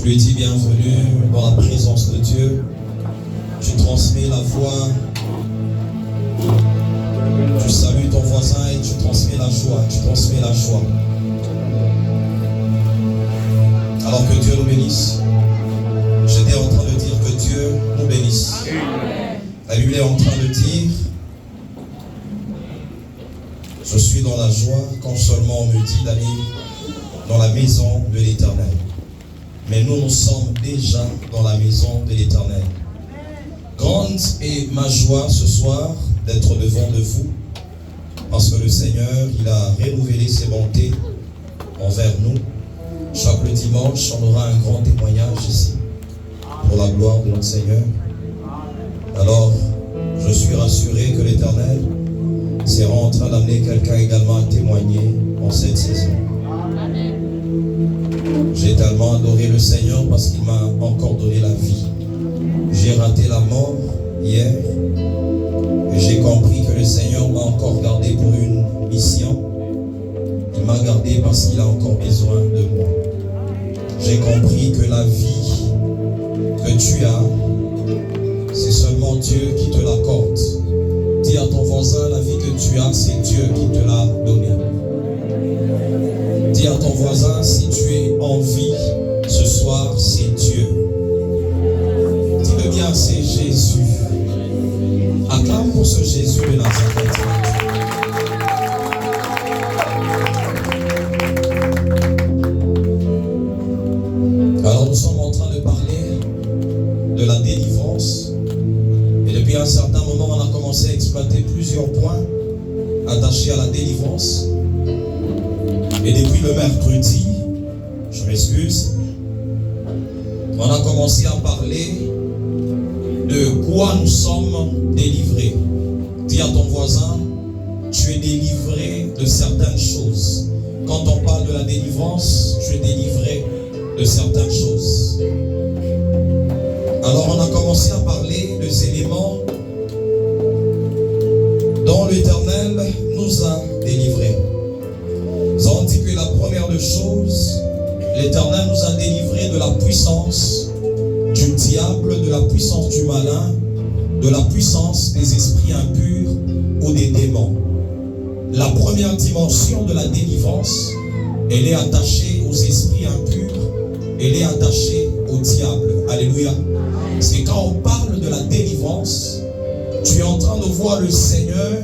lui dis bienvenue dans la présence de Dieu. Tu transmets la voix. Tu salues ton voisin et tu transmets la joie. Tu transmets la joie. Alors que Dieu nous bénisse. J'étais en train de dire que Dieu nous bénisse. La Bible est en train de dire: je suis dans la joie quand seulement on me dit d'aller dans la maison de l'Éternel. Mais nous sommes déjà dans la maison de l'Éternel. Grande est ma joie ce soir d'être devant de vous, parce que le Seigneur, il a renouvelé ses bontés envers nous. Chaque dimanche, on aura un grand témoignage ici, pour la gloire de notre Seigneur. Alors, je suis rassuré que l'Éternel sera en train d'amener quelqu'un également à témoigner en cette saison. J'ai tellement adoré le Seigneur parce qu'il m'a encore donné la vie. J'ai raté la mort hier et j'ai compris que le Seigneur m'a encore gardé pour une mission. Il m'a gardé parce qu'il a encore besoin de moi. J'ai compris que la vie que tu as, c'est seulement Dieu qui te l'accorde. Dis à ton voisin, la vie que tu as, c'est Dieu qui te l'a donnée. Dis à ton voisin, si tu es en vie ce soir, c'est Dieu. Dis-le bien, c'est Jésus. Acclame pour ce Jésus de Nazareth. Alors nous sommes en train de parler de la délivrance. Et depuis un certain moment, on a commencé à exploiter plusieurs points attachés à la délivrance. Et depuis le mercredi, je m'excuse, on a commencé à parler de quoi nous sommes délivrés. Dis à ton voisin, tu es délivré de certaines choses. Quand on parle de la délivrance, tu es délivré de certaines choses. Alors on a commencé à parler des éléments dont l'Éternel nous a délivrés. Nous avons dit que la première des choses, l'Éternel nous a délivrés de la puissance du diable, de la puissance du malin, de la puissance des esprits impurs ou des démons. La première dimension de la délivrance, elle est attachée aux esprits impurs, elle est attachée au diable. Alléluia. C'est quand on parle de la délivrance, tu es en train de voir le Seigneur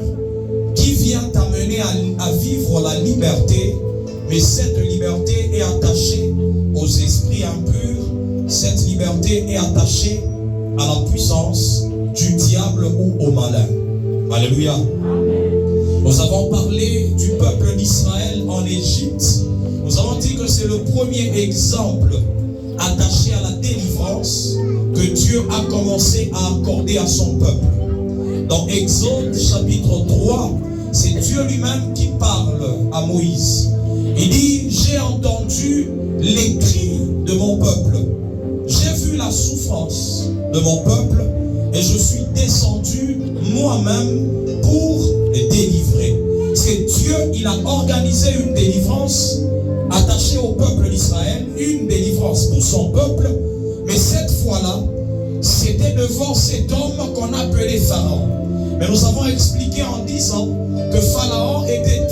qui vient t'amener à vivre la liberté, mais cette liberté est attachée aux esprits impurs, cette liberté est attachée à la puissance du diable ou au malin. Alléluia. Nous avons parlé du peuple d'Israël en Égypte. Nous avons dit que c'est le premier exemple attaché à la délivrance que Dieu a commencé à accorder à son peuple. Dans Exode chapitre 3, c'est Dieu lui-même qui parle à Moïse. Il dit: j'ai entendu les cris de mon peuple, j'ai vu la souffrance de mon peuple et je suis descendu moi-même pour les délivrer. C'est Dieu, il a organisé une délivrance attachée au peuple d'Israël, une délivrance pour son peuple, mais cette fois-là, c'était devant cet homme qu'on appelait Pharaon. Mais nous avons expliqué en disant que Pharaon était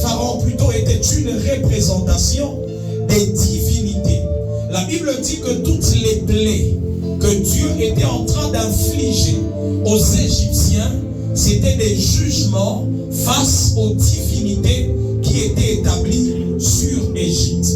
une représentation des divinités. La Bible dit que toutes les plaies que Dieu était en train d'infliger aux Égyptiens, c'était des jugements face aux divinités qui étaient établies sur Égypte.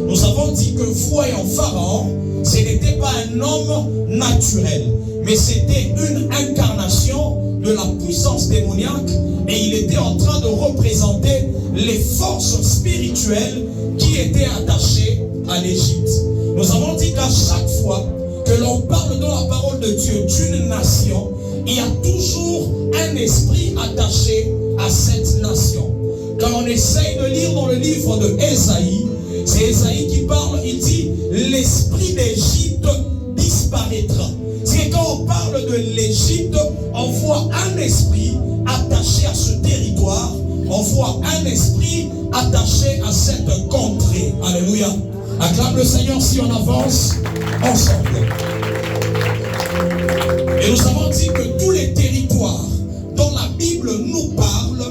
Nous avons dit que voyant Pharaon, ce n'était pas un homme naturel, mais c'était une incarnation de la puissance démoniaque, et il était en train de représenter les forces spirituelles qui étaient attachées à l'Égypte. Nous avons dit qu'à chaque fois que l'on parle dans la parole de Dieu d'une nation, il y a toujours un esprit attaché à cette nation. Quand on essaye de lire dans le livre de Ésaïe, c'est Ésaïe qui parle, il dit: l'esprit d'Égypte disparaîtra. C'est quand on parle de l'Égypte, on voit un esprit attaché à ce territoire, on voit un esprit attaché à cette contrée. Alléluia. Acclame le Seigneur si on avance ensemble. Et nous avons dit que tous les territoires dont la Bible nous parle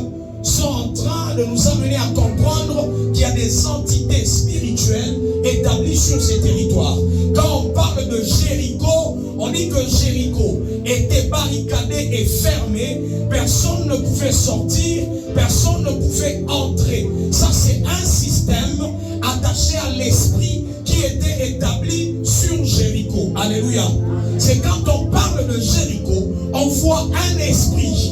sont en train de nous amener à comprendre qu'il y a des entités spirituelles établies sur ces territoires. Quand on parle de Jéricho, on dit que Jéricho était barricadé et fermé, personne ne pouvait sortir, personne ne pouvait entrer. Ça, c'est un système attaché à l'esprit qui était établi sur Jéricho. Alléluia. C'est quand on parle de Jéricho, on voit un esprit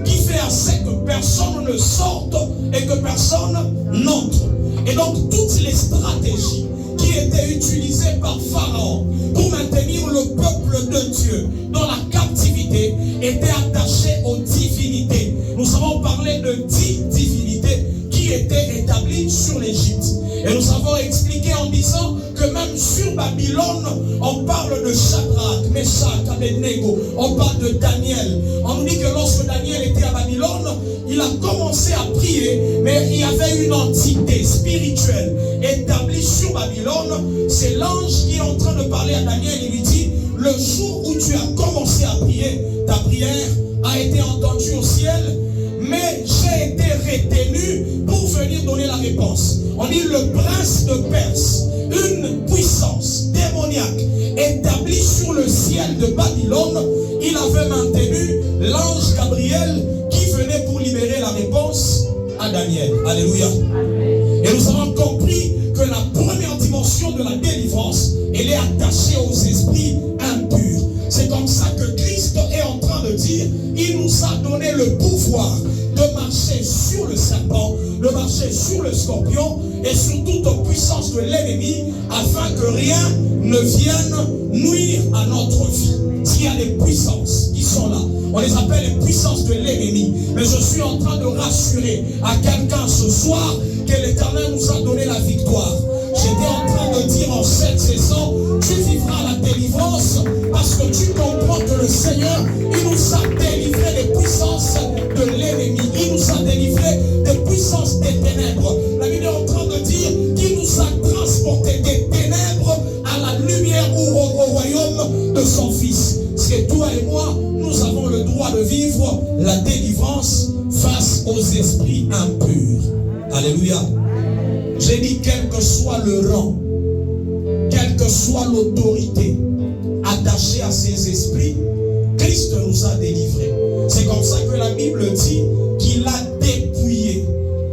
qui fait assez que personne ne sorte et que personne n'entre. Et donc toutes les stratégies qui étaient utilisées par Pharaon pour maintenir le peuple de Dieu dans la captivité étaient attachées aux divinités. Nous avons parlé de 10 divinités qui étaient établies sur l'Égypte. Et nous avons expliqué en disant que même sur Babylone, on parle de Shadrach, Meshach, Abednego, on parle de Daniel. On nous dit que lorsque Daniel était à Babylone, il a commencé à prier, mais il y avait une entité spirituelle établie sur Babylone. C'est l'ange qui est en train de parler à Daniel. Il lui dit, le jour où tu as commencé à prier, ta prière a été entendue au ciel, mais j'ai été retenu pour venir donner la réponse. On dit le prince de Perse, une puissance démoniaque établie sur le ciel de Babylone, il avait maintenu l'ange Gabriel qui venait pour libérer la réponse à Daniel. Alléluia. Et nous avons compris que la première dimension de la délivrance, elle est attachée aux esprits impurs. C'est comme ça que Christ est en train de dire, il nous a donné le pouvoir de marcher sur le serpent, de marcher sur le scorpion et sur toute puissance de l'ennemi, afin que rien ne vienne nuire à notre vie. S'il y a des puissances qui sont là, on les appelle les puissances de l'ennemi. Mais je suis en train de rassurer à quelqu'un ce soir que l'Éternel nous a donné la victoire. J'étais en train de dire en cette saison, tu vivras la délivrance parce que tu comprends que le Seigneur, il nous a délivré des puissances de l'ennemi. Il nous a délivré des puissances des ténèbres. La Bible est en train de dire qu'il nous a transportés des ténèbres à la lumière ou au royaume de son Fils. C'est toi et moi, nous avons le droit de vivre la délivrance face aux esprits impurs. Alléluia. J'ai dit quel que soit le rang, quelle que soit l'autorité attachée à ces esprits, Christ nous a délivrés. C'est comme ça que la Bible dit qu'il a dépouillé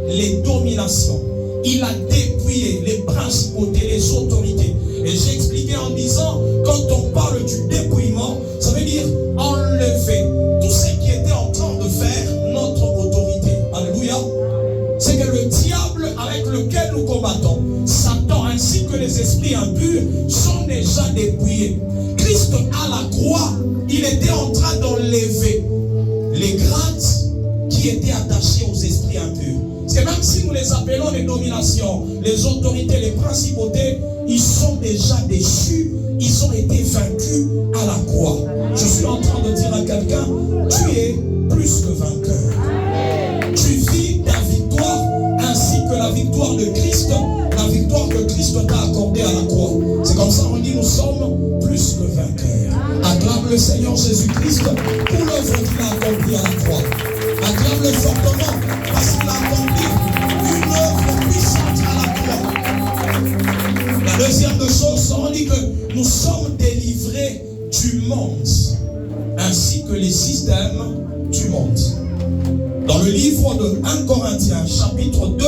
les dominations. Il a dépouillé les principautés, les autorités. Et j'ai expliqué en disant, quand on parle du dépouillement, ça veut dire enlever tout ce qui était en train de faire notre autorité. Alléluia. C'est que le diable avec lequel nous combattons, Satan ainsi que les esprits impurs, sont déjà dépouillés. Christ à la croix, il était en train d'enlever les grades qui étaient attachés aux esprits impurs. Parce que même si nous les appelons les dominations, les autorités, les principautés, ils sont déjà déchus, ils ont été vaincus à la croix. Je suis en train de dire à quelqu'un, tu es plus que vainqueur. Tu vis ta victoire ainsi que la victoire de Christ, la victoire que Christ t'a accordée à la croix. C'est comme ça qu'on dit, nous sommes plus que vainqueurs. Acclame le Seigneur Jésus-Christ pour l'œuvre qu'il a accomplie à la croix. Acclame-le fortement parce qu'il a accompli une œuvre puissante à la croix. La deuxième chose, on dit que nous sommes délivrés du monde ainsi que les systèmes du monde. Dans le livre de 1 Corinthiens, chapitre 2,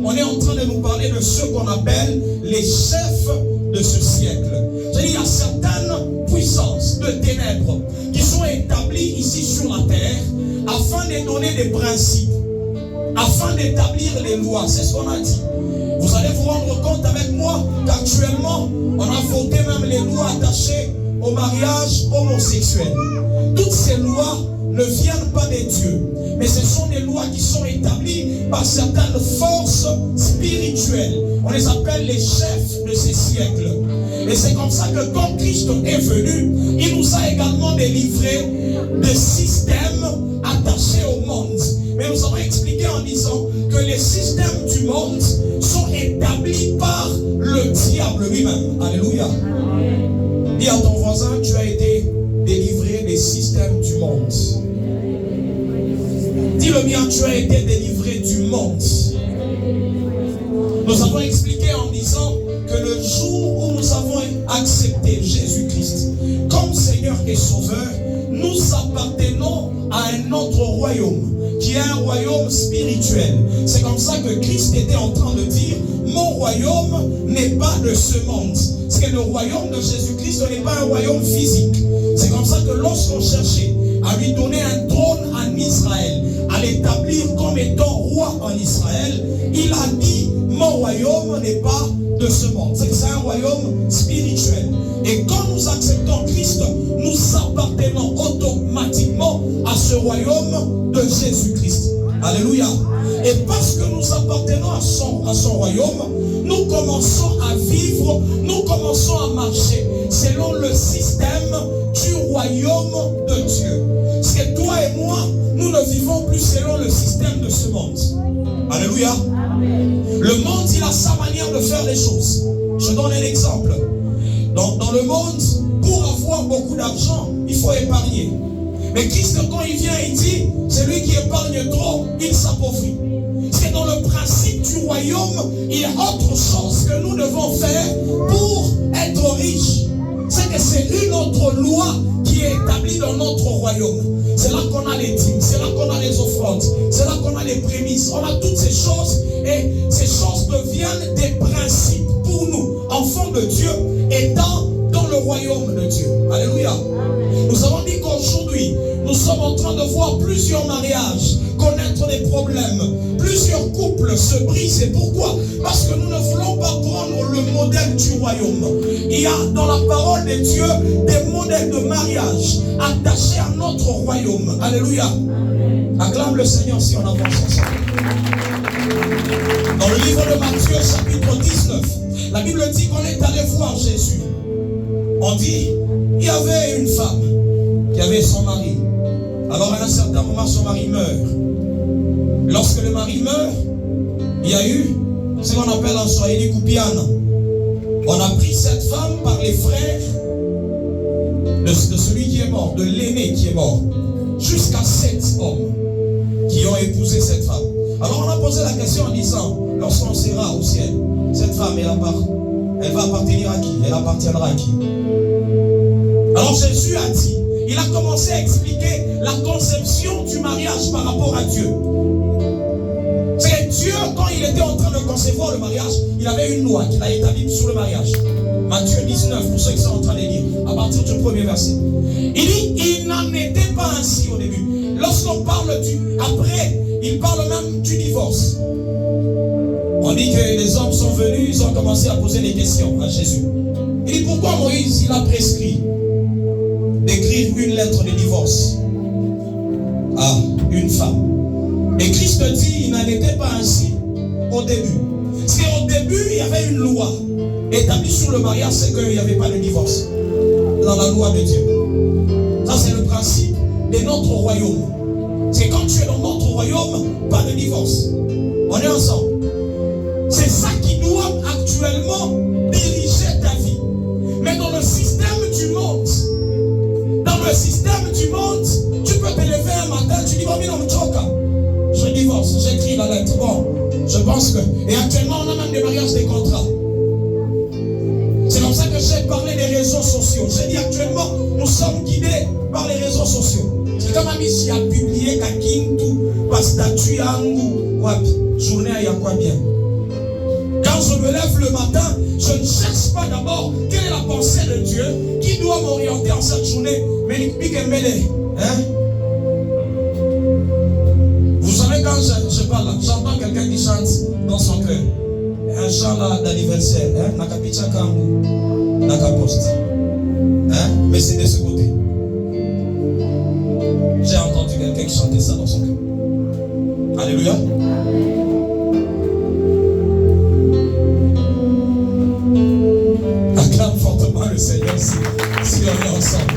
on est en train de nous parler de ce qu'on appelle les chefs de ce siècle. C'est-à-dire, il y a certaines puissances de ténèbres qui sont établies ici sur la terre afin de donner des principes, afin d'établir les lois. C'est ce qu'on a dit. Vous allez vous rendre compte avec moi qu'actuellement, on a voté même les lois attachées au mariage homosexuel. Toutes ces lois ne viennent pas des dieux, mais ce sont des lois qui sont établies par certaines forces spirituelles. On les appelle les chefs de ces siècles. Et c'est comme ça que quand Christ est venu, il nous a également délivré des systèmes attachés au monde. Mais nous avons expliqué en disant que les systèmes du monde sont établis par le diable lui-même. Alléluia. Dis à ton voisin, tu as été délivré des systèmes du monde. Dis-le bien, tu as été délivré du monde. Nous avons expliqué en disant que le jour où nous avons accepté Jésus-Christ comme Seigneur et Sauveur, nous appartenons à un autre royaume, qui est un royaume spirituel. C'est comme ça que Christ était en train de dire, mon royaume n'est pas de ce monde. Parce que le royaume de Jésus-Christ n'est pas un royaume physique. C'est comme ça que lorsqu'on cherchait à lui donner un trône en Israël, à l'établir comme étant roi en Israël, il a dit, mon royaume n'est pas de ce monde. C'est un royaume spirituel. Et quand nous acceptons Christ, nous appartenons automatiquement à ce royaume de Jésus-Christ. Alléluia. Et parce que nous appartenons à son royaume, nous commençons à vivre, nous commençons à marcher selon le système du royaume de Dieu. Parce que toi et moi, nous ne vivons plus selon le système de ce monde. Alléluia. Le monde, il a sa manière de faire les choses. Je donne un exemple. Dans le monde, pour avoir beaucoup d'argent, il faut épargner. Mais Christ, quand il vient, il dit, celui qui épargne trop, il s'appauvrit. C'est dans le principe du royaume, il y a autre chose que nous devons faire pour être riches. C'est que c'est une autre loi qui est établie dans notre royaume. C'est là qu'on a les dîmes, c'est là qu'on a les offrandes, c'est là qu'on a les prémices, on a toutes ces choses et ces choses deviennent des principes pour nous, enfants de Dieu, étant dans le royaume de Dieu. Alléluia. Nous avons dit qu'aujourd'hui, nous sommes en train de voir plusieurs mariages connaître des problèmes. Plusieurs couples se brisent. Et pourquoi? Parce que nous ne voulons pas prendre le modèle du royaume. Il y a dans la parole de Dieu des modèles de mariage attachés à notre royaume. Alléluia. Acclame le Seigneur si on avance ensemble. Dans le livre de Matthieu chapitre 19, la Bible dit qu'on est allé voir Jésus. On dit, il y avait une femme qui avait son mari. Alors à un certain moment, son mari meurt. Lorsque le mari meurt, il y a eu ce qu'on appelle en Swahili Kupiana. On a pris cette femme par les frères de celui qui est mort, de l'aîné qui est mort, jusqu'à 7 hommes qui ont épousé cette femme. Alors on a posé la question en disant, lorsqu'on sera au ciel, cette femme, elle va appartenir à qui? Elle appartiendra à qui? Alors Jésus a dit, il a commencé à expliquer la conception du mariage par rapport à Dieu. C'est que Dieu, quand il était en train de concevoir le mariage, il avait une loi qu'il a établie sur le mariage. Matthieu 19, pour ceux qui sont en train de lire, à partir du premier verset. Il dit, il n'en était pas ainsi au début. Lorsqu'on parle après, il parle même du divorce. On dit que les hommes sont venus, ils ont commencé à poser des questions à Jésus. Il dit, pourquoi Moïse, il a prescrit d'écrire une lettre de divorce à une femme? Et Christ dit, il n'en était pas ainsi au début. Parce qu'au début, il y avait une loi établie sur le mariage, c'est qu'il n'y avait pas de divorce dans la loi de Dieu. Ça, c'est le principe de notre royaume. C'est quand tu es dans notre royaume, pas de divorce. On est ensemble. C'est ça qui doit actuellement diriger ta vie. Mais dans le système du monde, tu peux te lever un matin, tu dis, bon, je divorce, j'écris la lettre. Bon, je pense que... Et actuellement, on a même des mariages, des contrats. C'est comme ça que j'ai parlé des réseaux sociaux. J'ai dit actuellement, nous sommes guidés par les réseaux sociaux. C'est comme si a publié Kakintu, par statut Yangu, journée à quoi bien. Quand je me lève le matin, je ne cherche pas d'abord quelle est la pensée de Dieu qui doit m'orienter en cette journée. Mais il pique un mêlé. Vous savez, quand je parle, j'entends quelqu'un qui chante dans son cœur. Un chant d'anniversaire. Nakapicha Kangu, Nakapost. Mais c'est de ce côté. J'ai entendu quelqu'un qui chantait ça dans son cœur. Alléluia. Acclame fortement le Seigneur si on est ensemble.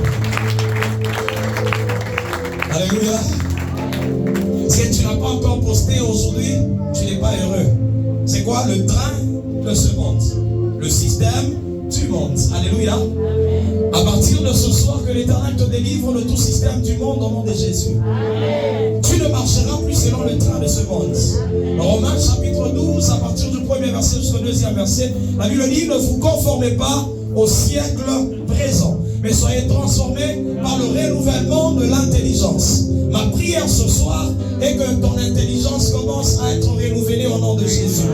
Alléluia. Si tu n'as pas encore posté aujourd'hui, tu n'es pas quoi? Le train de ce monde. Le système du monde. Alléluia. Amen. À partir de ce soir, que l'Éternel te délivre de tout système du monde au nom de Jésus. Amen. Tu ne marcheras plus selon le train de ce monde. Romains chapitre 12, à partir du premier verset jusqu'au deuxième verset, la Bible dit: ne vous conformez pas au siècle présent, mais soyez transformés par le renouvellement de l'intelligence. Ma prière ce soir est que ton intelligence commence à être renouvelée au nom de Jésus.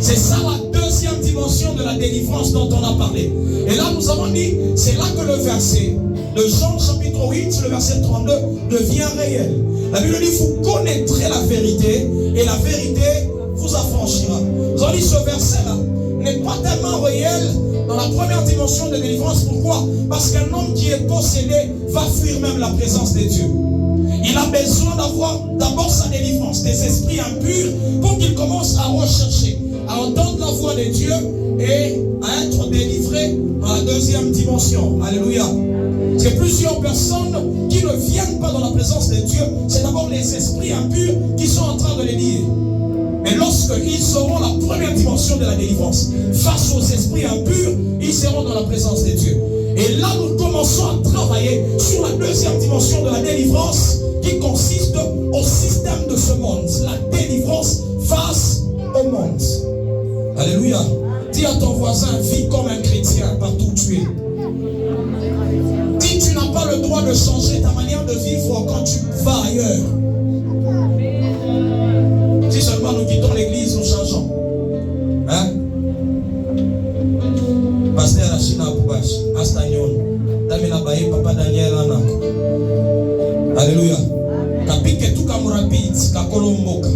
C'est ça la deuxième dimension de la délivrance dont on a parlé. Et là nous avons dit, c'est là que le verset de Jean chapitre 8, le verset 32 devient réel. La Bible dit: vous connaîtrez la vérité et la vérité vous affranchira. Vous avez dit, ce verset-là n'est pas tellement réel dans la première dimension de délivrance. Pourquoi? Parce qu'un homme qui est possédé va fuir même la présence de Dieu. Il a besoin d'avoir d'abord sa délivrance des esprits impurs pour qu'il commence à rechercher, à entendre la voix de Dieu et à être délivré dans la deuxième dimension. Alléluia. C'est plusieurs personnes qui ne viennent pas dans la présence de Dieu. C'est d'abord les esprits impurs qui sont en train de les lier. Mais lorsqu'ils auront la première dimension de la délivrance, face aux esprits impurs, ils seront dans la présence de Dieu. Et là, nous commençons à travailler sur la deuxième dimension de la délivrance qui consiste au système de ce monde. La délivrance face au monde. Alléluia. Dis à ton voisin: vis comme un chrétien partout où tu es. Dis: tu n'as pas le droit de changer ta manière de vivre quand tu vas ailleurs. Si seulement nous quittons l'église, nous changeons. Hein? Pasteur Achina Poubash, Astagnon, Damina Baye, Papa Daniel Anako. Alléluia. Kapike tout comme rapide, Kakolomboka.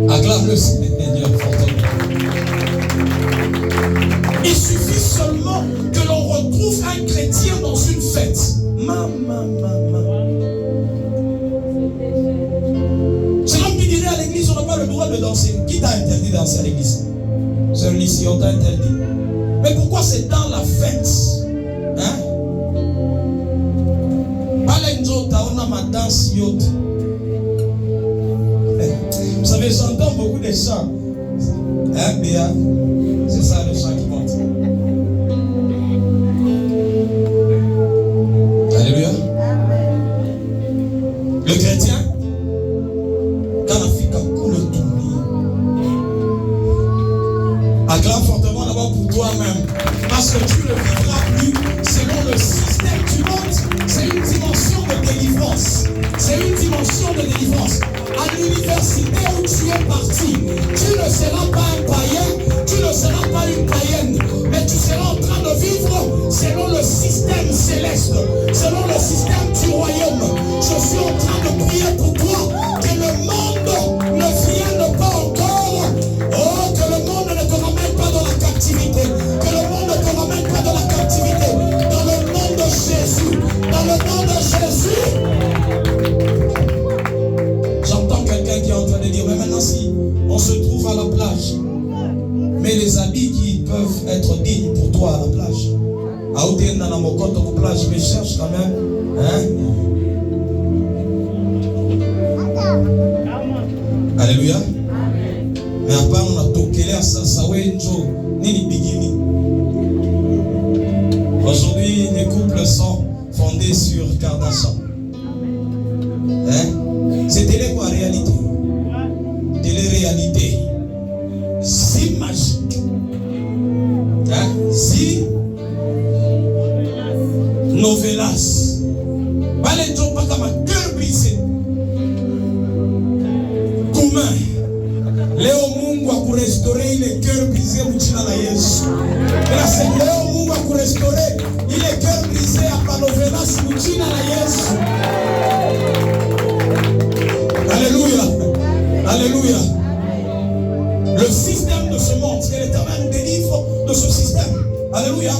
Acclame le Seigneur fortement. Il suffit seulement que l'on retrouve un chrétien dans une fête. C'est l'homme qui dirait à l'église: on n'a pas le droit de danser. Qui t'a interdit de danser à l'église? Celui-ci, on t'a interdit. Mais pourquoi c'est dans la fête? Hein? Vous savez, j'entends beaucoup de chants. Hein, Béa? C'est ça le chant qui compte. Alléluia. Le chrétien, quand la fille coule le tournis, acclame fortement d'abord pour toi-même. Parce que tu ne vivras plus selon le système du monde. C'est une dimension de délivrance. C'est une dimension de délivrance. À l'université où tu es parti, tu ne seras pas un païen, tu ne seras pas une païenne, mais tu seras en train de vivre selon le système céleste, selon le système du royaume. Je suis en train de prier pour toi que le monde ne vienne pas encore. Oh, que le monde ne te ramène pas dans la captivité, que le monde ne te ramène pas dans la captivité. Dans le nom de Jésus, dans le nom de Jésus. J'entends quelqu'un qui est en train de dire: mais maintenant si on se trouve à la plage, mais les habits qui peuvent être dignes pour toi à la plage, à Oudena dans mon compte au plage, mais cherche quand même, hein? Alléluia. Mais à part on a toqué à ça, ça wenjo, ni bigini. Aujourd'hui, les couples sont fondés sur Kardashian. Hein? C'est télé quoi, réalité? Télé-réalité. Si magique. Hein? Si novelas. Pas les gens pas comme un cœur brisé. Comment? Léo Mungu a pour restaurer les cœurs brisés au China la Yesu. Grâce à Léo Mungu a pour restaurer les cœurs brisés à Panovelas au China la Yesu. Alléluia. Alléluia. Le système de ce monde, que l'Éternel nous délivre de ce système. Alléluia.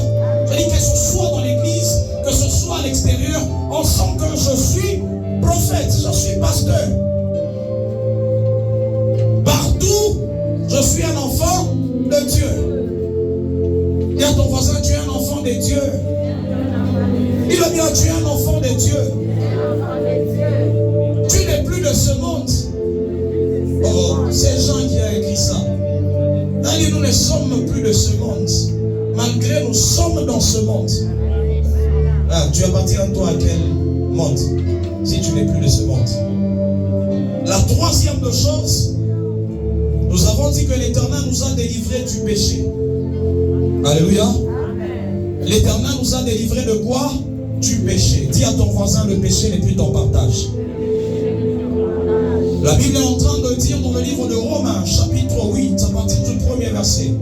Je dis que ce soit dans l'église, que ce soit à l'extérieur, on sent que je suis prophète, je suis pasteur. Partout, je suis un enfant de Dieu. Dis à ton voisin: tu es un enfant de Dieu. Dis-le bien: tu es un enfant de Dieu. Tu n'es plus de ce monde. de ce monde. Malgré nous sommes dans ce monde. Ah, tu appartiens toi à quel monde? Si tu n'es plus de ce monde. La troisième de chose, nous avons dit que l'Éternel nous a délivrés du péché. Alléluia. L'Éternel nous a délivrés de quoi? Du péché. Dis à ton voisin, le péché n'est plus ton partage. La Bible est en train de dire dans le livre de Romains, chapitre 8, à partir du premier verset.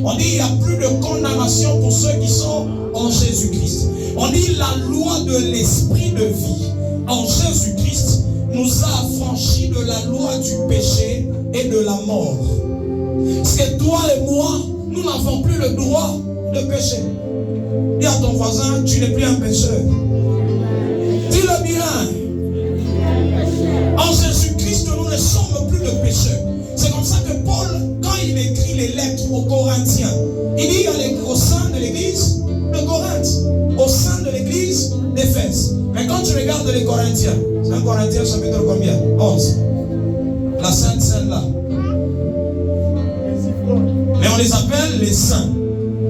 On dit il n'y a plus de condamnation pour ceux qui sont en Jésus-Christ. On dit la loi de l'esprit de vie en Jésus-Christ nous a affranchis de la loi du péché et de la mort. Parce que toi et moi, nous n'avons plus le droit de pécher. Dis à ton voisin, tu n'es plus un pécheur. Dis-le bien. En Jésus-Christ, nous ne sommes plus de pécheurs. C'est comme ça que Paul, quand il écrit les lettres aux Corinthiens, il dit au sein de l'église de Corinthe, au sein de l'église d'Éphèse. Mais quand tu regardes les Corinthiens, c'est un Corinthien chapitre combien? 11. La Sainte Seine là. Mais on les appelle les saints.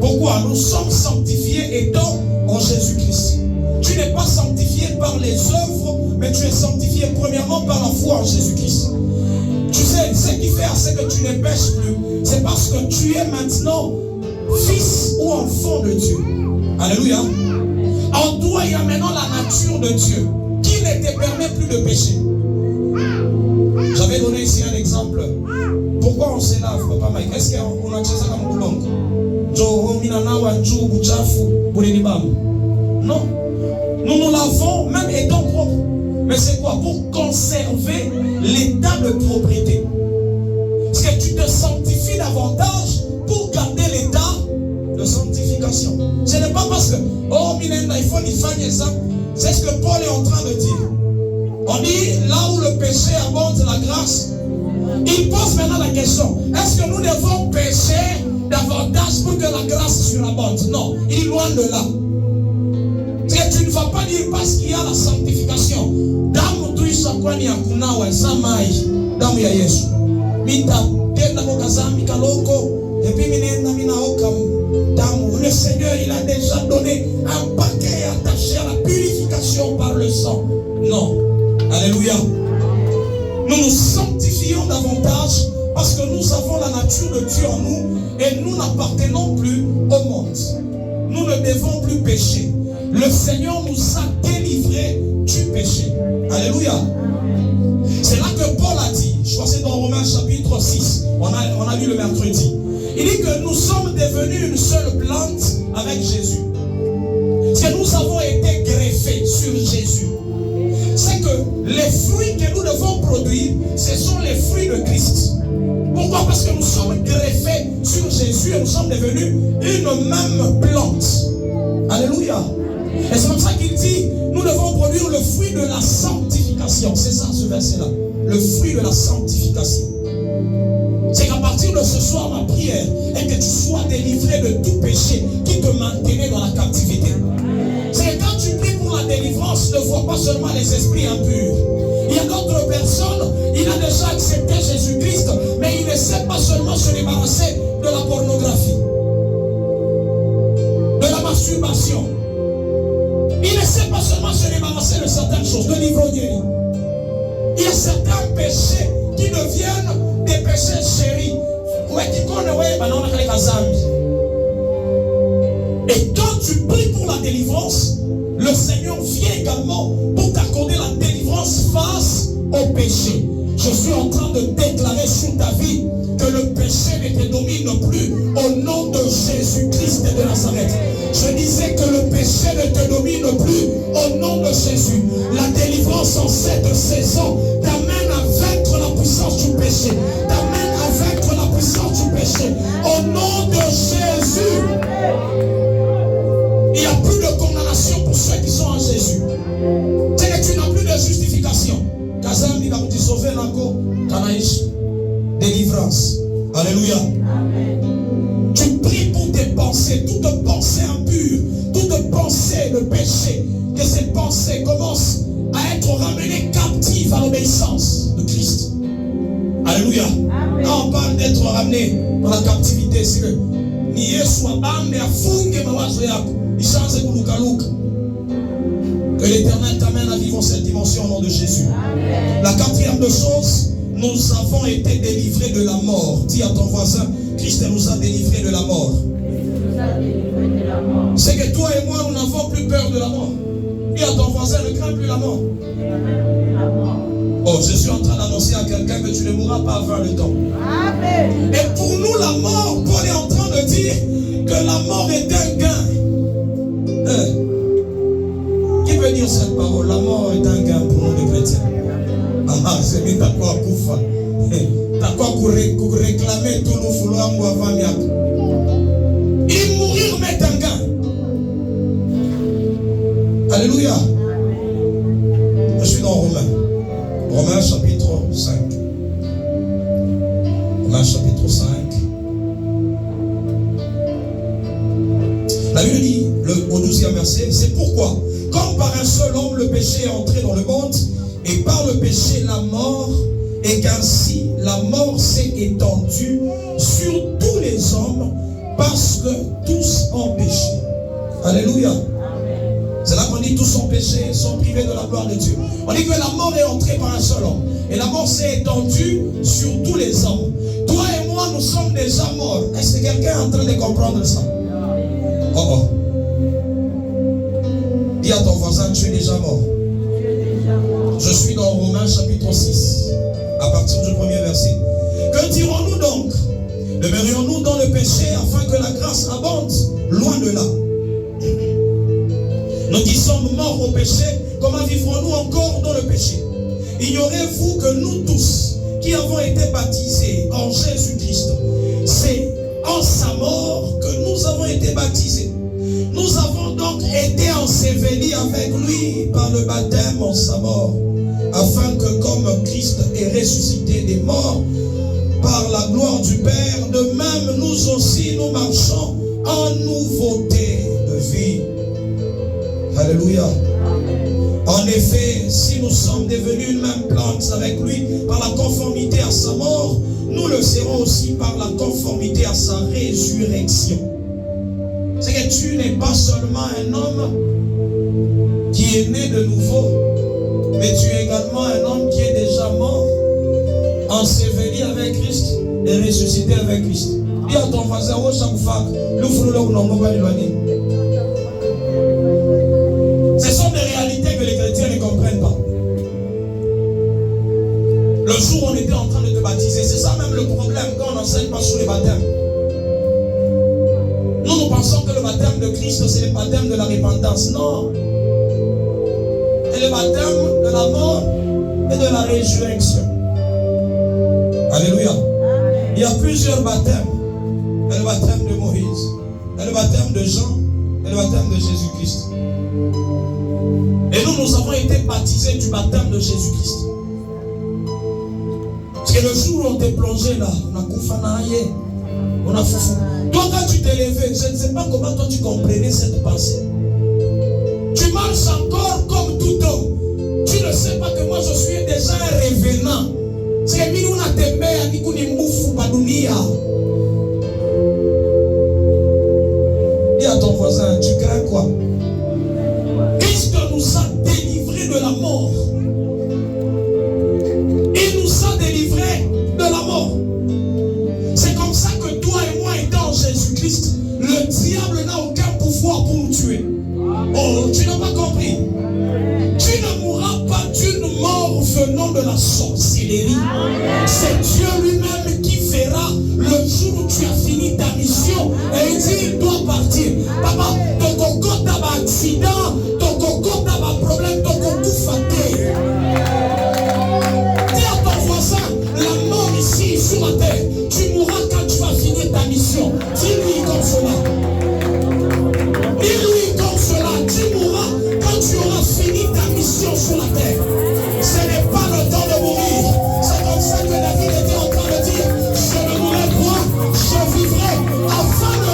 Pourquoi? Nous sommes sanctifiés étant en Jésus-Christ. Tu n'es pas sanctifié par les œuvres, mais tu es sanctifié premièrement par la foi en Jésus-Christ. Tu sais, ce qui fait à ce que tu ne pêches plus, c'est parce que tu es maintenant fils ou enfant de Dieu. Alléluia. En toi, il y a maintenant la nature de Dieu qui ne te permet plus de pécher. J'avais donné ici un exemple. Pourquoi on se lave, Papa Mike? Est-ce qu'on a fait ça comme boulong? Non. Nous nous lavons même étant propres. Mais c'est quoi? Pour conserver l'état de propriété. Parce que tu te sanctifies davantage pour garder l'état de sanctification. Ce n'est pas parce que, oh, il faut y faire ça. C'est ce que Paul est en train de dire. On dit, là où le péché abonde, la grâce. Il pose maintenant la question, est-ce que nous devons pécher davantage pour que la grâce surabonde? Non, il est loin de là. Parce que tu ne vas pas dire parce qu'il y a la sanctification. Damu tuisha kwani akunawa samai damu ya Yesu. Mita tenda mokazami kaloko et puis minenda minaoka damu. Le Seigneur il a déjà donné un paquet attaché à la purification par le sang. Non. Alléluia. Nous nous sanctifions davantage parce que nous avons la nature de Dieu en nous et nous n'appartenons plus au monde. Nous ne devons plus pécher. Le Seigneur nous a délivrés du péché. Alléluia. C'est là que Paul a dit, je crois que c'est dans Romains chapitre 6, on a lu le mercredi. Il dit que nous sommes devenus une seule plante avec Jésus. C'est que nous avons été greffés sur Jésus. C'est que les fruits que nous devons produire, ce sont les fruits de Christ. Pourquoi? Parce que nous sommes greffés sur Jésus et nous sommes devenus une même plante. Alléluia. Et c'est comme ça qu'il dit, nous devons produire le fruit de la sanctification. C'est ça ce verset-là. Le fruit de la sanctification. C'est qu'à partir de ce soir, ma prière est que tu sois délivré de tout péché qui te maintenait dans la captivité. C'est que quand tu pries pour la délivrance, ne vois pas seulement les esprits impurs. Il y a d'autres personnes, il a déjà accepté Jésus-Christ, mais il ne sait pas seulement se débarrasser de la pornographie, de la masturbation. Il ne sait pas seulement se débarrasser de certaines choses, de l'ivrognerie. Il y a certains péchés qui deviennent des péchés chéris. Et quand tu pries pour la délivrance, le Seigneur vient également pour t'accorder la délivrance face au péché. Je suis en train de déclarer sur ta vie que le péché ne te domine plus au nom de Jésus-Christ de Nazareth. Je disais que le péché ne te domine plus au nom de Jésus. La délivrance en cette saison t'amène à vaincre la puissance du péché. T'amène à vaincre la puissance du péché. Au nom de Jésus. Il n'y a plus de condamnation pour ceux qui sont en Jésus. C'est que tu n'as plus de justification. Délivrance. Alléluia. Amen. Tu pries pour tes pensées, toute pensée impure, toute pensée de péché, que ces pensées commencent à être ramenées captives à l'obéissance de Christ. Alléluia. Amen. Quand on parle d'être ramené dans la captivité, c'est que ni Yesu abambe afunge mawazo yako, ishanze kulukaluka. Que l'Éternel t'amène à vivre cette dimension au nom de Jésus. Amen. La quatrième de chose, nous avons été délivrés de la mort. Dis à ton voisin, Christ nous a délivrés de la mort. C'est que toi et moi, nous n'avons plus peur de la mort. Dis à ton voisin, ne crains plus la mort. Oh, je suis en train d'annoncer à quelqu'un que tu ne mourras pas avant le temps. Amen. Et pour nous, la mort, Paul est en train de dire que la mort est un gain. Qui veut dire cette parole? La mort est un gain pour nous les chrétiens. Ah, c'est mis à quoi koufa. T'as quoi pour réclamer tout le vouloir ou avant miak. Et mourir met un gain. Alléluia. Je suis dans Romains. Romains chapitre 5. Romains chapitre 5. La Bible dit au 12e verset, c'est pourquoi, comme par un seul homme le péché est entré dans le monde, et par le péché la mort, et qu'ainsi la mort s'est étendue sur tous les hommes, parce que tous ont péché. Alléluia. C'est là qu'on dit tous ont péché, sont privés de la gloire de Dieu. On dit que la mort est entrée par un seul homme. Et la mort s'est étendue sur tous les hommes. Toi et moi, nous sommes déjà morts. Est-ce que quelqu'un est en train de comprendre ça? Oh oh. Dis à ton voisin, tu es déjà mort. Je suis dans Romains chapitre 6, à partir du premier verset. Que dirons-nous donc? Demeurions-nous dans le péché afin que la grâce abonde? Loin de là. Nous qui sommes morts au péché, comment vivrons-nous encore dans le péché? Ignorez-vous que nous tous qui avons été baptisés en Jésus-Christ, c'est en sa mort que nous avons été baptisés. Nous avons donc été ensevelis avec lui par le baptême en sa mort, afin que comme Christ est ressuscité des morts par la gloire du Père, de même nous aussi nous marchons en nouveauté de vie. Alléluia. En effet, si nous sommes devenus une même plante avec lui par la conformité à sa mort, nous le serons aussi par la conformité à sa résurrection. C'est que tu n'es pas seulement un homme qui est né de nouveau, mais tu es également un homme qui est déjà mort, enseveli avec Christ et ressuscité avec Christ. Dis à ton voisin, oh chaque fois, ce sont des réalités que les chrétiens ne comprennent pas. Le jour où on était en train de te baptiser, c'est ça même le problème quand on n'enseigne pas sur les baptêmes. Nous pensons que le baptême de Christ, c'est le baptême de la repentance. Non. C'est le baptême de la mort et de la résurrection. Alléluia. Amen. Il y a plusieurs baptêmes. Il y a le baptême de Moïse, il y a le baptême de Jean et le baptême de Jésus-Christ. Et nous avons été baptisés du baptême de Jésus-Christ. Parce que le jour où on t'est plongé là, on a koufanaye, on a foufou. Toi quand tu t'es levé, je ne sais pas comment toi tu comprenais cette pensée. Tu marches encore comme tout homme. Tu ne sais pas que moi je suis déjà un revenant. C'est que nous on a tembea ni kuni moufu badunia. Dis à ton voisin, tu crains quoi? Christ nous a délivrés de la mort. Il nous a délivrés de la mort. C'est comme ça que toi et moi étant en Jésus-Christ, le diable n'a aucun pouvoir pour nous tuer. Oh, tu n'as pas compris. Tu ne mourras pas d'une mort venant de la sorcellerie. C'est Dieu lui-même qui fera le jour où tu as fini ta mission et il dit il doit partir. Papa, ton coco t'as un accident, ton coco t'as un problème, ton coco fatigué. Dis à ton voisin, la mort ici sur la terre, tu mourras quand tu vas finir ta mission. Dis-lui comme cela. Dis-lui comme cela, tu mourras quand tu auras fini ta mission sur la terre. Ce n'est pas le temps de mourir. C'est comme ça que David était en train de dire, je ne mourrai point, je vivrai afin de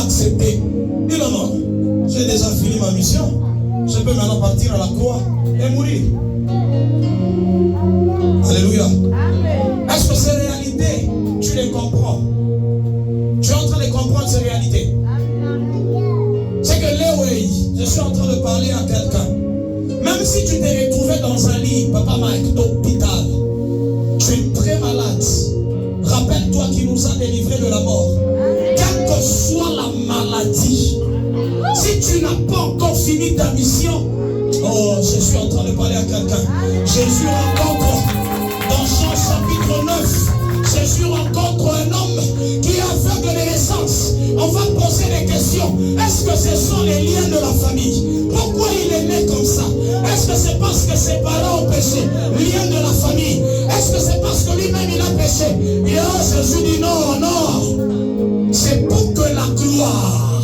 accepté. Dis non, non, j'ai déjà fini ma mission. Je peux maintenant partir à la croix et mourir. Alléluia. Est-ce que ces réalités, tu les comprends? Tu es en train de comprendre ces réalités? C'est que Léoé, je suis en train de parler à quelqu'un. Même si tu t'es retrouvé dans un lit, Papa Mike, d'hôpital, tu es très malade. Rappelle-toi qu'il nous a délivrés de la mort. Quelle que soit la maladie, si tu n'as pas encore fini ta mission, oh, je suis en train de parler à quelqu'un. Jésus rencontre dans Jean chapitre 9, Jésus rencontre un homme qui est aveugle de naissance. On va poser des questions. Est-ce que ce sont les liens de la famille? Pourquoi il est né comme ça? Est-ce que c'est parce que ses parents ont péché? Lien de la famille. Est-ce que c'est parce que lui-même il a péché? Et là, Jésus dit non, non. C'est pour que la gloire,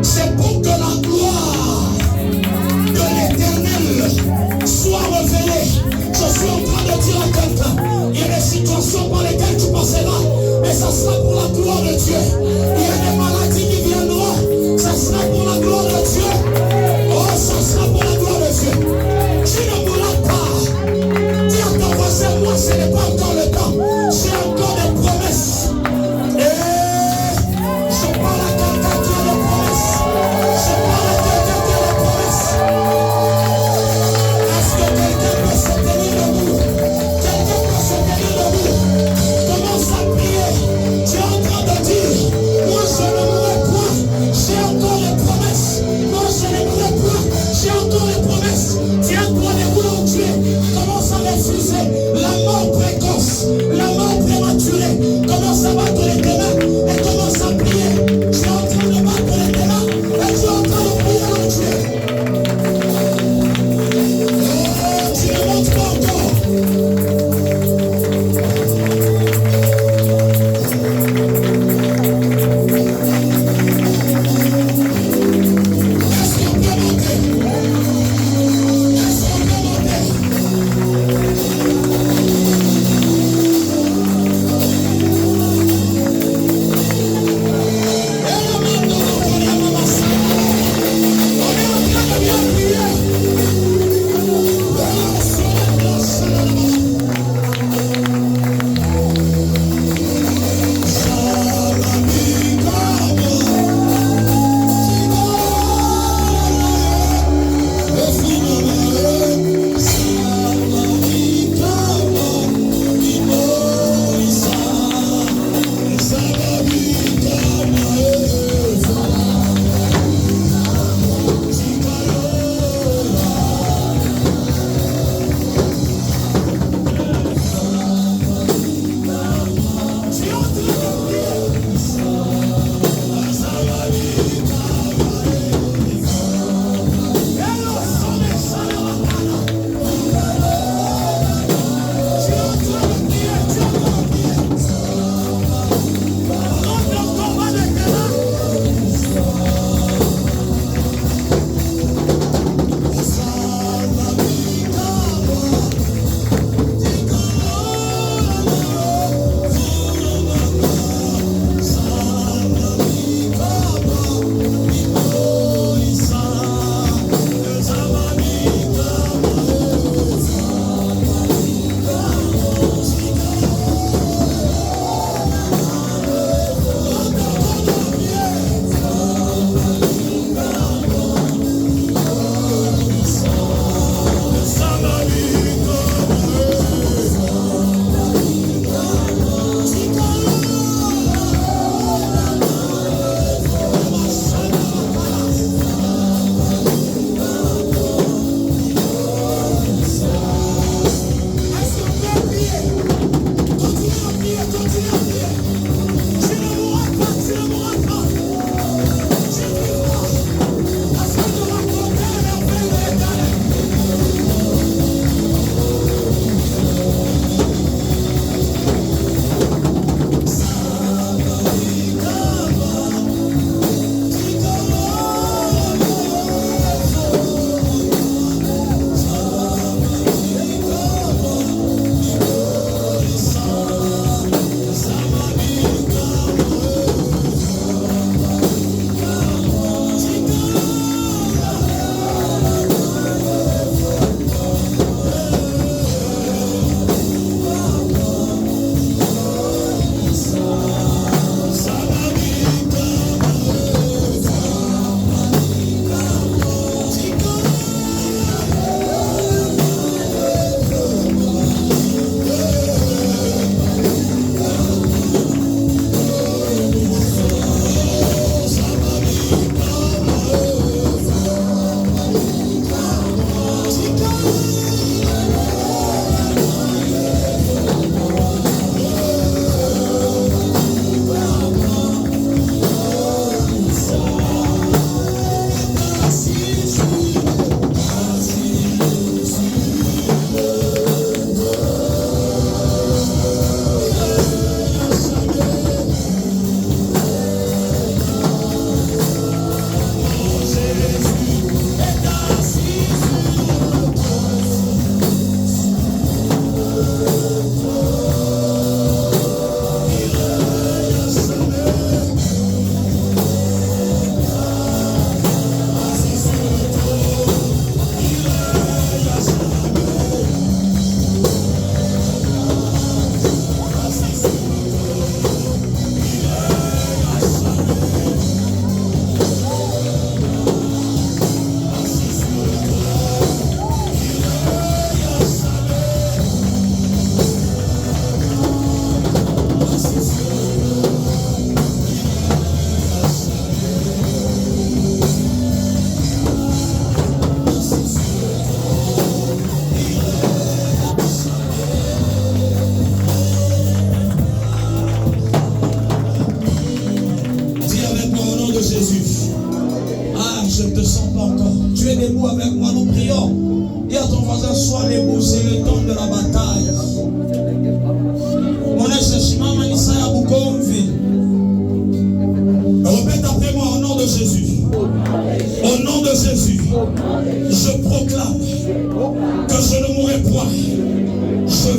c'est pour que la gloire de l'Éternel soit révélée. Je suis en train de dire à quelqu'un, il y a des situations par lesquelles tu passeras, mais ça sera pour la gloire de Dieu. Il y a des maladies qui viendront, ça sera pour la gloire de Dieu. Oh, ça sera pour la gloire de Dieu. Tu ne mourras pas. Dis à ton voisin, moi ce n'est pas encore le temps. J'ai encore des promesses. Je parle à quelqu'un qui a des promesses. Je parle à quelqu'un qui a des promesses. Est-ce que quelqu'un peut se tenir debout? Quelqu'un peut se tenir debout? Commence à prier. Tu es en train de dire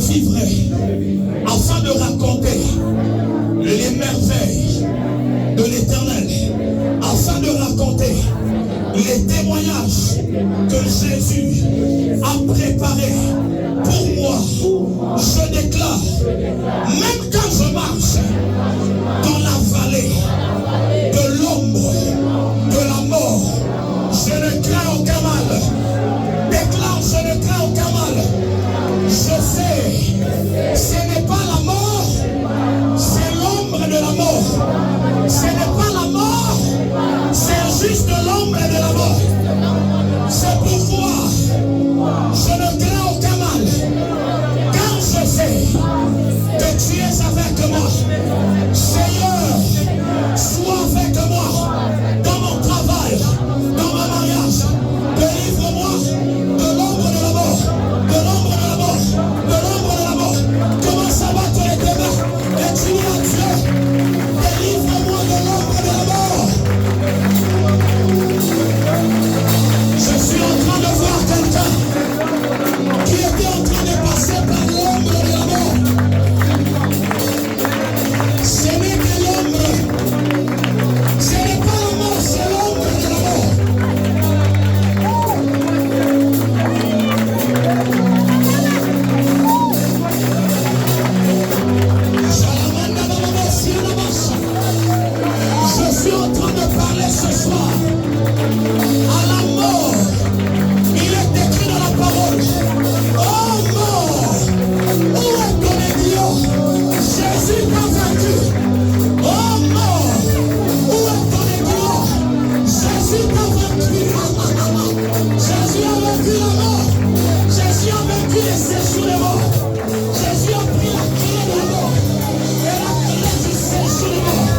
vivrai afin de raconter les merveilles de l'Éternel, afin de raconter les témoignages que Jésus a préparés pour moi. Je déclare, même quand je marche dans la vallée de l'ombre de la mort, je ne crains aucun mal. Déclare, je ne crains aucun mal. Je sais, ce n'est pas la mort, c'est l'ombre de la mort. Ce n'est pas la mort, c'est juste l'ombre de la mort. C'est pourquoi je ne crains aucun mal, car je sais que tu es avec moi. Seigneur, sois avec moi dans mon travail, dans mon mariage. Délivre-moi de l'ombre de la mort, de l'ombre de la mort, de l'ombre de la mort. Commence à battre les tes mains et tu dis à Dieu, délivre-moi de l'ombre de la mort. Je suis en train de voir quelqu'un qui était en train de passer par l'ombre de la mort. Ce n'est que l'ombre. Ce n'est pas la mort, c'est l'ombre de la mort. Je suis en train de parler ce soir à la mort. Il est écrit dans la parole. Oh mort, où est ton aiguillon? Jésus t'a vaincu. Oh mort, où est ton aiguillon? Jésus t'a vaincu. Jésus a vaincu la mort. Jésus a vaincu les séjours des morts. Jésus a pris la clé de la mort et la clé du séjour des morts.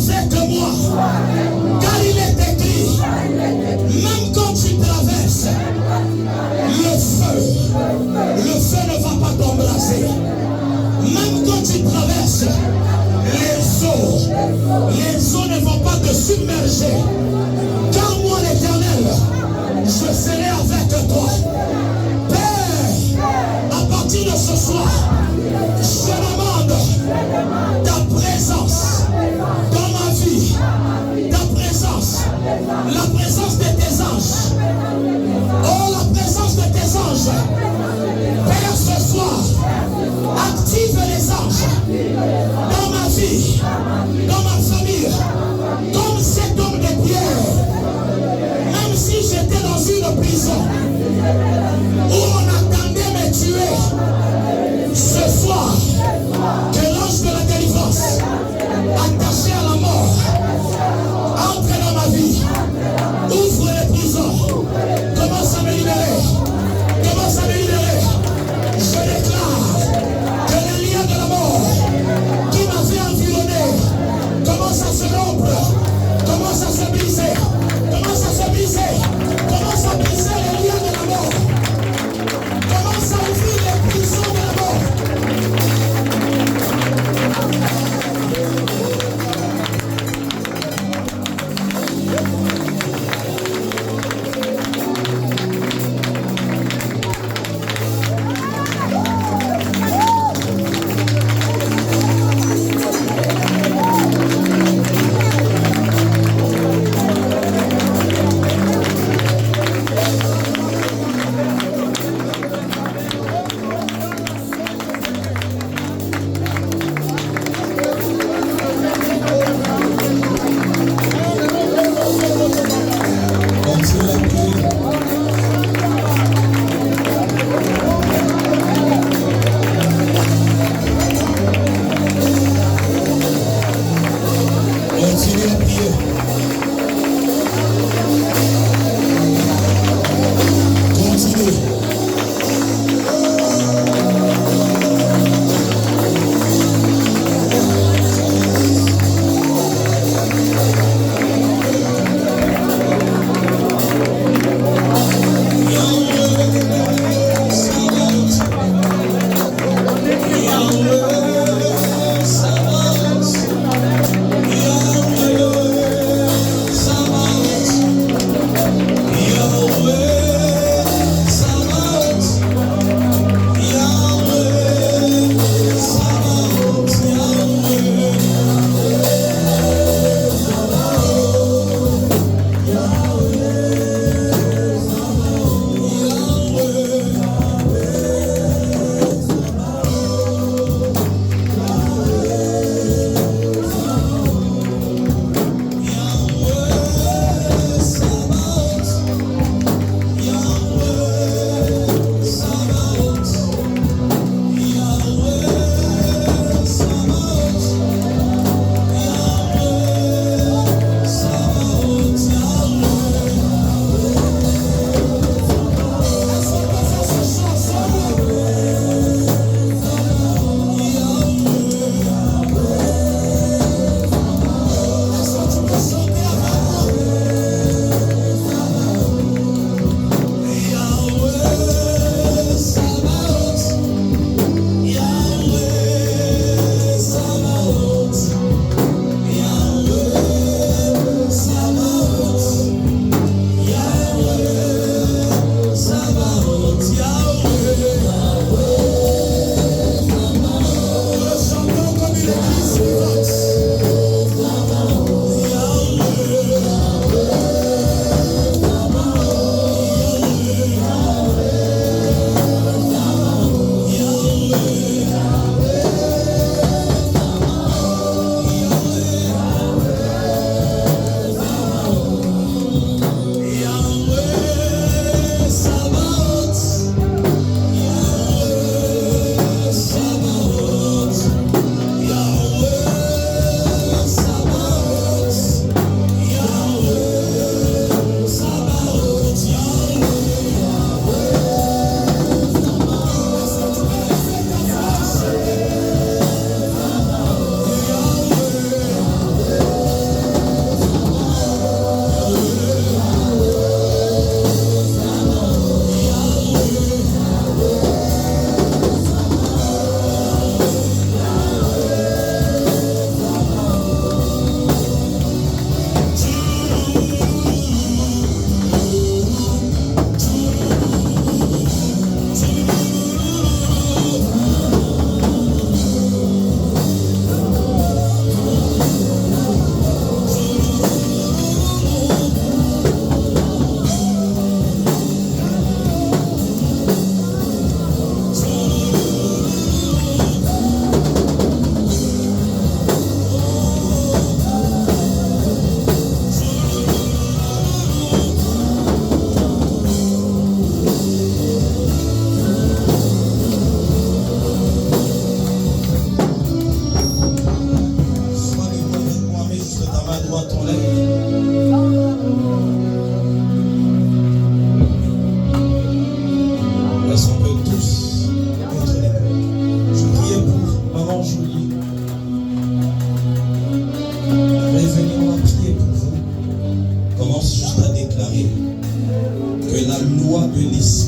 avec moi. Car il est écrit, même quand tu traverses le feu ne va pas t'embraser. Même quand tu traverses les eaux ne vont pas te submerger. Car moi l'Éternel, je serai avec toi. Père, à partir de ce soir, je demande ta présence dans ma vie, ta présence, la présence de tes anges. Oh, la présence de tes anges. Père, ce soir, active les anges dans ma vie, dans ma famille, comme cet homme de pierre. Même si j'étais dans une prison où on attendait me tuer, ce soir, que l'ange de la délivrance, attaché à la mort, entre dans ma vie, ouvre les prisons, commence à me libérer, commence à me libérer. Je déclare que les liens de la mort qui m'avaient environné commencent à se rompre, commencent à se briser, commencent à se briser, commencent à briser les liens de la mort.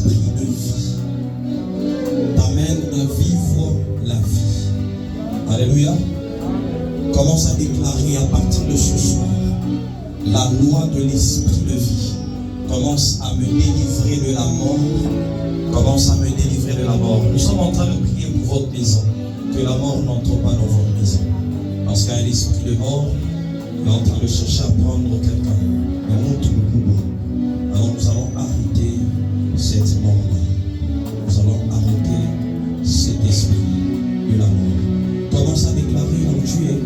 l'esprit de vie t'amène à vivre la vie. Alléluia. Commence à déclarer à partir de ce soir la loi de l'esprit de vie. Commence à me délivrer de la mort. Commence à me délivrer de la mort. Nous sommes en train de prier pour votre maison. Que la mort n'entre pas dans votre maison. Parce qu'il y a un esprit de mort. Il est en train de chercher à prendre quelqu'un. Mais nous, tout le monde. Alors nous allons arrêter cette mort-là. Nous allons arrêter cet esprit de la mort. Commence à déclarer où tu es.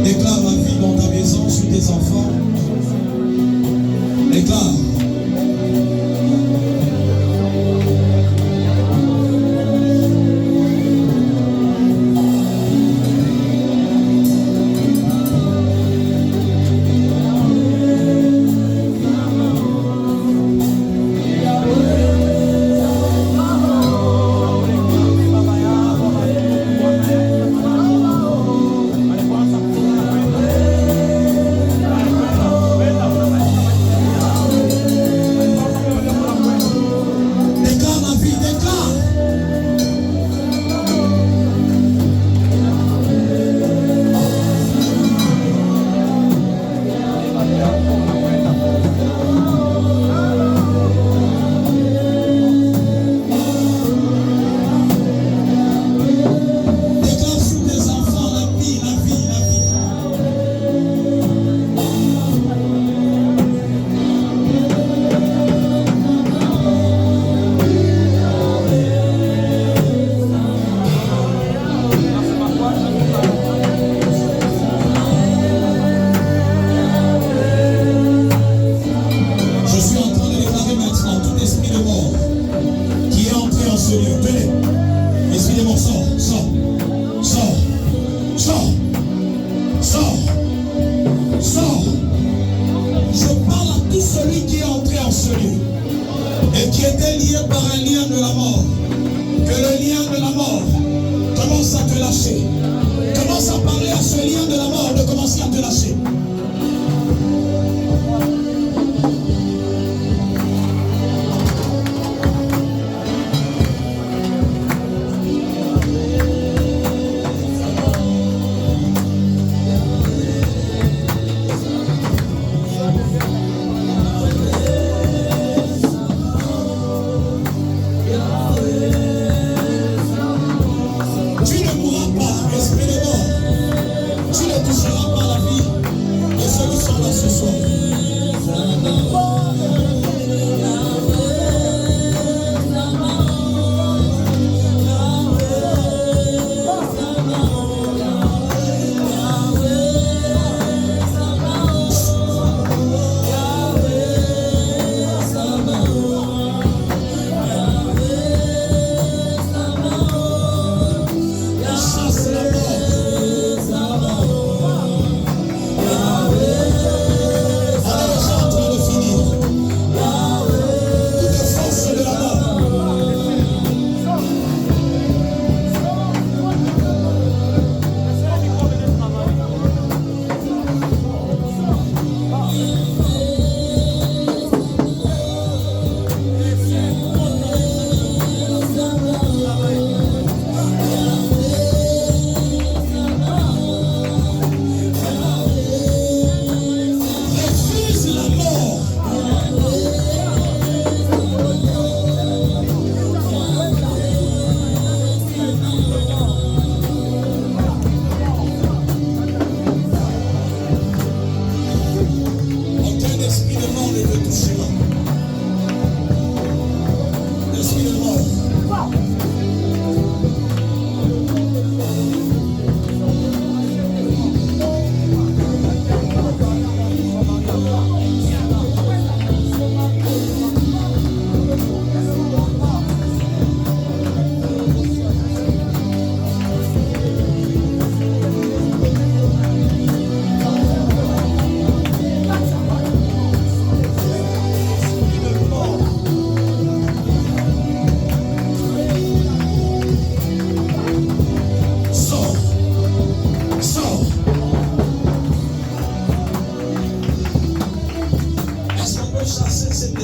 Déclare la vie dans ta maison, sur tes enfants. Déclare. Et qui était lié par un lien de la mort, que le lien de la mort commence à te lâcher. Commence à parler à ce lien de la mort de commencer à te lâcher.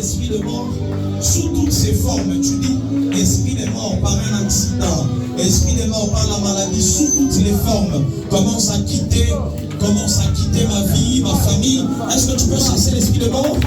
l'esprit de mort sous toutes ses formes. Tu dis esprit de mort par un accident, esprit de mort par la maladie, sous toutes les formes. Commence à quitter ma vie, ma famille. Est-ce que tu peux chasser l'esprit de mort?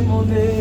mon nez.